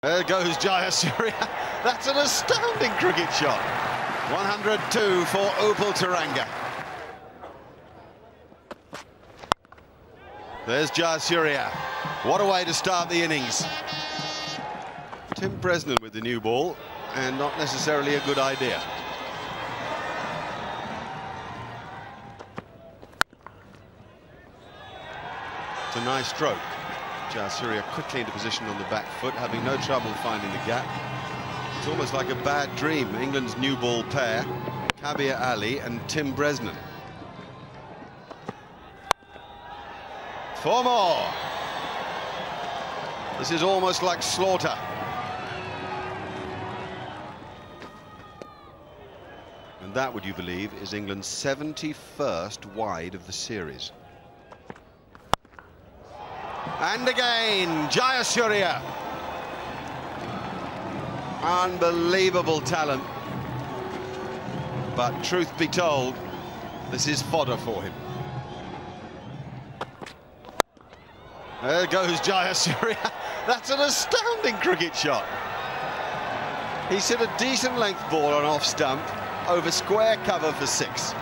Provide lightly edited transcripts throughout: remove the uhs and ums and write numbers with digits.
There goes Jayasuriya. That's an astounding cricket shot. 102 for Tharanga. There's Jayasuriya. What a way to start the innings. Tim Bresnan with the new ball, and not necessarily a good idea. It's a nice stroke. Jayasuriya quickly into position on the back foot, having no trouble finding the gap. It's almost like a bad dream. England's new ball pair, Kabir Ali and Tim Bresnan. 4 more. This is almost like slaughter. And that, would you believe, is England's 71st wide of the series. And again, Jayasuriya. Unbelievable talent. But truth be told, this is fodder for him. There goes Jayasuriya. That's an astounding cricket shot. He's hit a decent length ball on off stump over square cover for 6.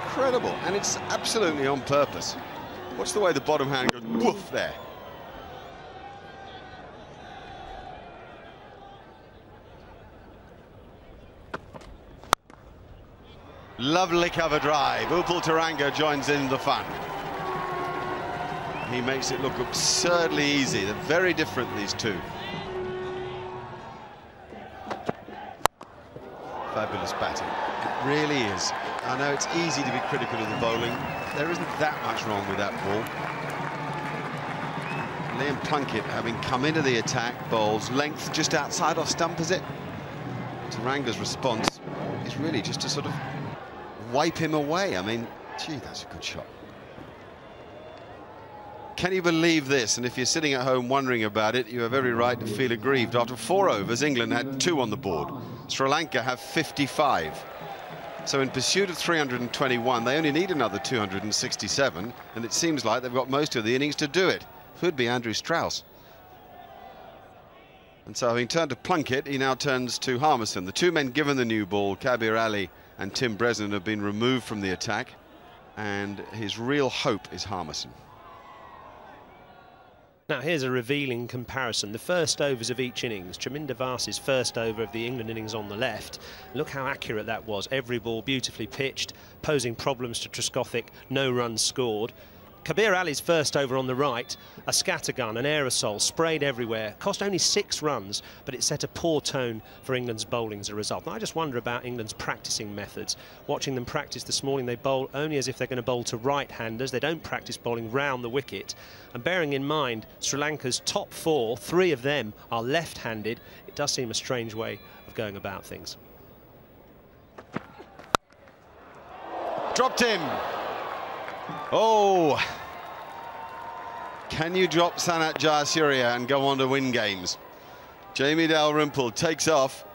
Incredible, and it's absolutely on purpose. Watch the way the bottom hand goes woof there. Lovely cover drive. Tharanga joins in the fun. He makes it look absurdly easy. They're very different, these two. Fabulous batting. It really is. I know it's easy to be critical of the bowling. There isn't that much wrong with that ball. Liam Plunkett, having come into the attack, bowls length just outside off stump, is it? Tharanga's response is really just to sort of wipe him away. I mean, gee, that's a good shot. Can you believe this? And if you're sitting at home wondering about it, you have every right to feel aggrieved. After 4 overs, England had 2 on the board. Sri Lanka have 55. So in pursuit of 321, they only need another 267, and it seems like they've got most of the innings to do it. Could be Andrew Strauss. And so having turned to Plunkett, he now turns to Harmison. The 2 men given the new ball, Kabir Ali and Tim Bresnan, have been removed from the attack, and his real hope is Harmison. Now here's a revealing comparison. The first overs of each innings. Chaminda Vaas's first over of the England innings on the left. Look how accurate that was. Every ball beautifully pitched, posing problems to Trescothick. No runs scored. Kabir Ali's first over on the right, a scattergun, an aerosol, sprayed everywhere, cost only 6 runs, but it set a poor tone for England's bowling as a result. And I just wonder about England's practicing methods. Watching them practice this morning, they bowl only as if they're going to bowl to right-handers. They don't practice bowling round the wicket. And bearing in mind, Sri Lanka's top 4, 3 of them are left-handed, it does seem a strange way of going about things. Dropped him. Oh, can you drop Sanat Jayasuriya and go on to win games? Jamie Dalrymple takes off,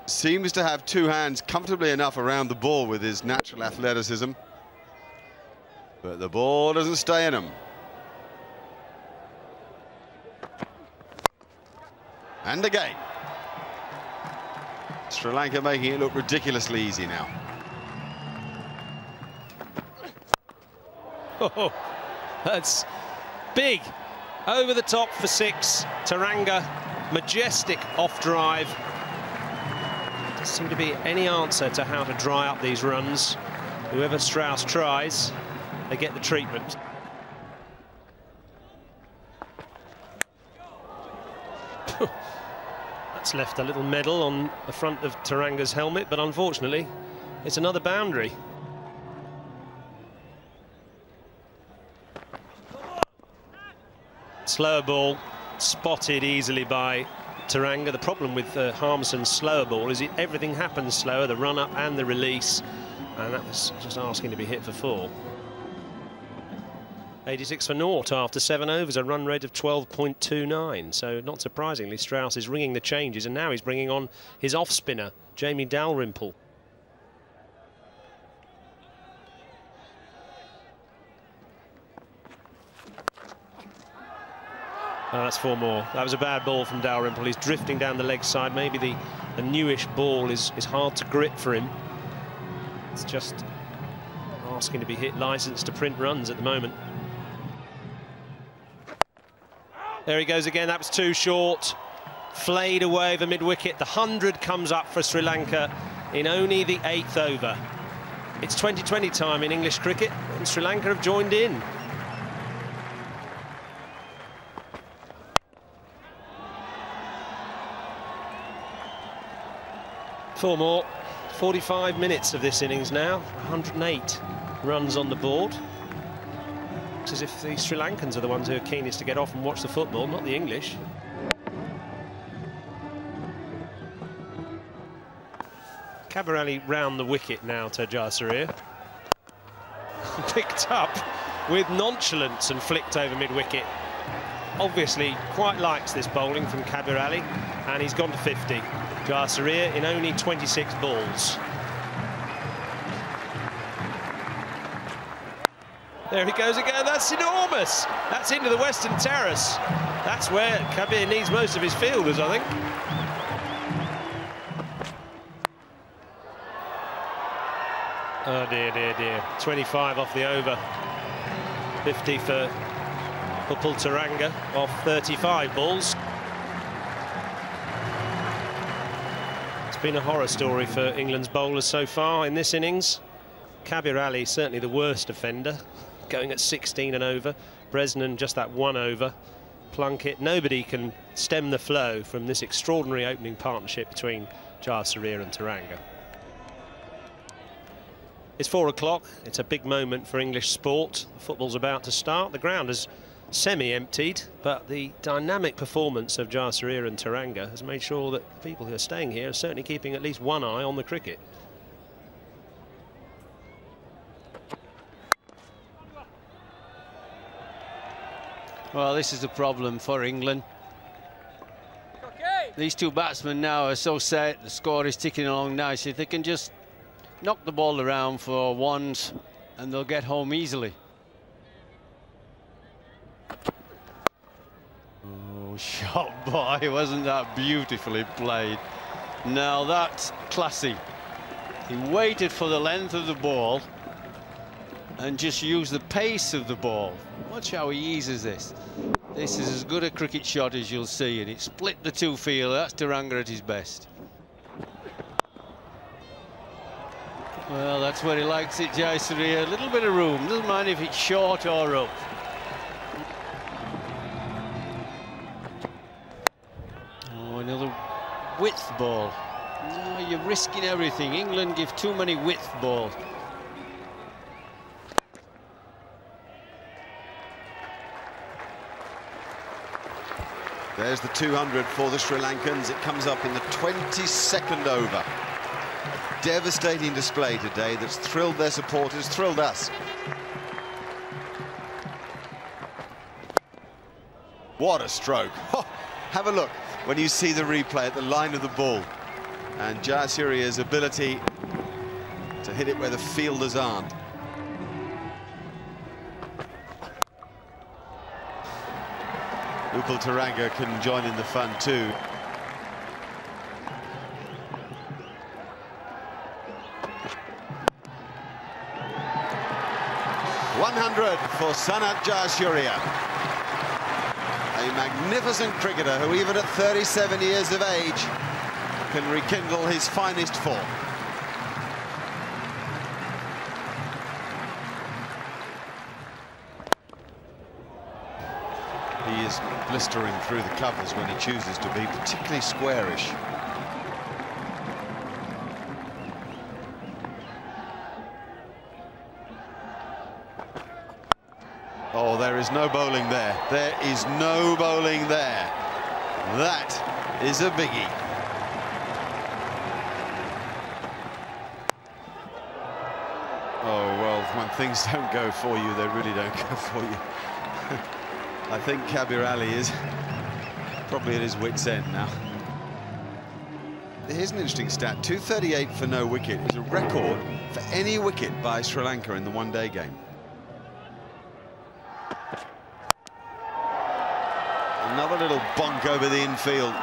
seems to have 2 hands comfortably enough around the ball with his natural athleticism, but the ball doesn't stay in him. And again. Sri Lanka making it look ridiculously easy now. Oh, that's big. Over the top for 6. Tharanga, majestic off drive. Doesn't seem to be any answer to how to dry up these runs. Whoever Strauss tries, they get the treatment. That's left a little medal on the front of Tharanga's helmet, but unfortunately, it's another boundary. Slower ball, spotted easily by Tharanga. The problem with Harmison's slower ball is everything happens slower, the run-up and the release, and that was just asking to be hit for 4. 86 for naught after 7 overs, a run rate of 12.29. So not surprisingly, Strauss is ringing the changes, and now he's bringing on his off-spinner, Jamie Dalrymple. Oh, that's 4 more. That was a bad ball from Dalrymple. He's drifting down the leg side. Maybe the newish ball is hard to grip for him. It's just asking to be hit licensed to print runs at the moment. There he goes again. That was too short. Flayed away the mid-wicket. The 100 comes up for Sri Lanka in only the 8th over. It's 2020 time in English cricket, and Sri Lanka have joined in. Four more. 45 minutes of this innings now. 108 runs on the board. It's as if the Sri Lankans are the ones who are keenest to get off and watch the football, not the English. Cabarelli round the wicket now to Jayasuriya. Picked up with nonchalance and flicked over mid-wicket. Obviously quite likes this bowling from Cabarelli, and he's gone to 50. Jayasuriya in only 26 balls. There he goes again. That's enormous. That's into the Western Terrace. That's where Kabir needs most of his fielders, I think. Oh dear, dear, dear. 25 off the over. 50 for Tharanga off 35 balls. It's been a horror story for England's bowlers so far in this innings. Kabir Ali certainly the worst offender, going at 16 and over. Bresnan just that 1 over. Plunkett, nobody can stem the flow from this extraordinary opening partnership between Jayasuriya and Tharanga. It's 4 o'clock. It's a big moment for English sport. Football's about to start. The ground is semi-emptied, but the dynamic performance of Jayasuriya and Tharanga has made sure that people who are staying here are certainly keeping at least one eye on the cricket. Well, this is the problem for England. These two batsmen now are so set, the score is ticking along nicely. If they can just knock the ball around for once, and they'll get home easily. Oh, shot boy, wasn't that beautifully played? Now that's classy. He waited for the length of the ball and just used the pace of the ball. Watch how he eases this. This is as good a cricket shot as you'll see, and it split the two fielder. That's Tharanga at his best. Well, that's where he likes it, Jayasuriya. A little bit of room. Doesn't mind if it's short or up. Oh, another width ball. No, you're risking everything. England give too many width balls. There's the 200 for the Sri Lankans. It comes up in the 22nd over. Devastating display today that's thrilled their supporters, thrilled us. What a stroke. Oh, have a look when you see the replay at the line of the ball. And Jayasuriya's ability to hit it where the fielders aren't. Tharanga can join in the fun too. .100 for Sanat Jayasuriya. A magnificent cricketer who even at 37 years of age can rekindle his finest form. He is blistering through the covers when he chooses to be, particularly squarish. Oh, there is no bowling there. There is no bowling there. That is a biggie. Oh, well, when things don't go for you, they really don't go for you. I think Kabir Ali is probably at his wit's end now. Here's an interesting stat. 238 for no wicket is a record for any wicket by Sri Lanka in the one-day game. Another little bonk over the infield.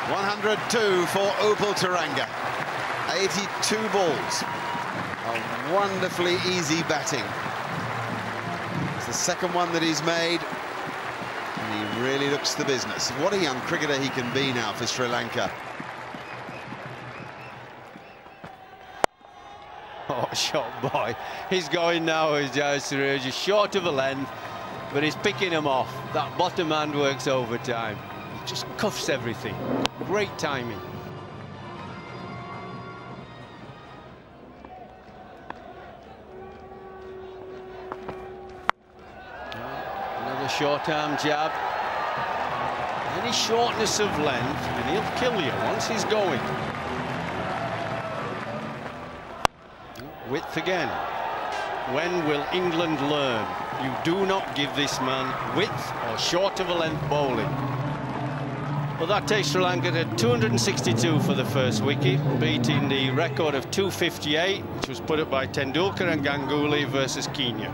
.102 for Upal Tharanga. 82 balls. A wonderfully easy batting. It's the second one that he's made, and he really looks the business. What a young cricketer he can be now for Sri Lanka. Oh, shot boy. He's going now, is Jayasuriya, just short of a length, but he's picking him off. That bottom hand works overtime. He just cuffs everything. Great timing. Another short-arm jab. Any shortness of length, and he'll kill you once he's going. Width again. When will England learn? You do not give this man width or short of a length bowling. Well, that takes Sri Lanka to 262 for the first wicket, beating the record of 258, which was put up by Tendulkar and Ganguly versus Kenya.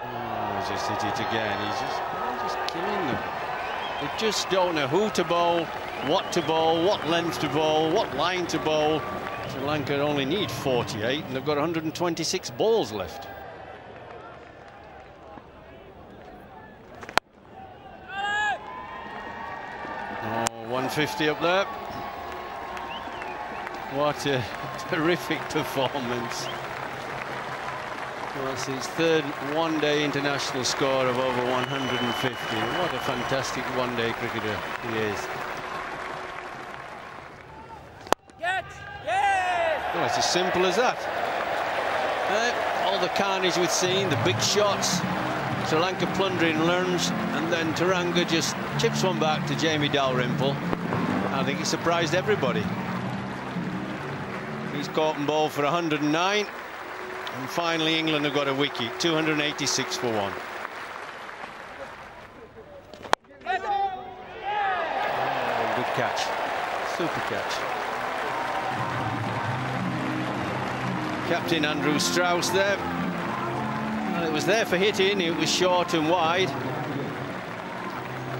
Oh, he's just hit it again. He's just killing them. They just don't know who to bowl, what length to bowl, what line to bowl. Sri Lanka only need 48, and they've got 126 balls left. Oh, 150 up there. What a terrific performance. Well, it's his third one-day international score of over 150. What a fantastic one-day cricketer he is. Well, it's as simple as that. All the carnage we've seen, the big shots, Sri Lanka plundering runs, and then Tharanga just chips one back to Jamie Dalrymple. I think he surprised everybody. He's caught and bowled for 109, and finally England have got a wicket, 286 for one. Oh, good catch, super catch. Captain Andrew Strauss there. Well, it was there for hitting, it was short and wide.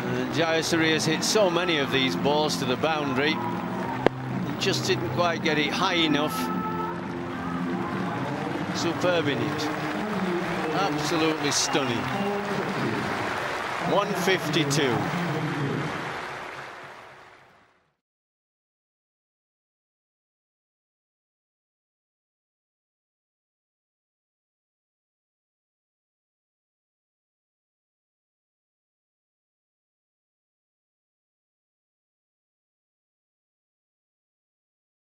And Jayasuriya's hit so many of these balls to the boundary. He just didn't quite get it high enough. Superb innings. Absolutely stunning. 152.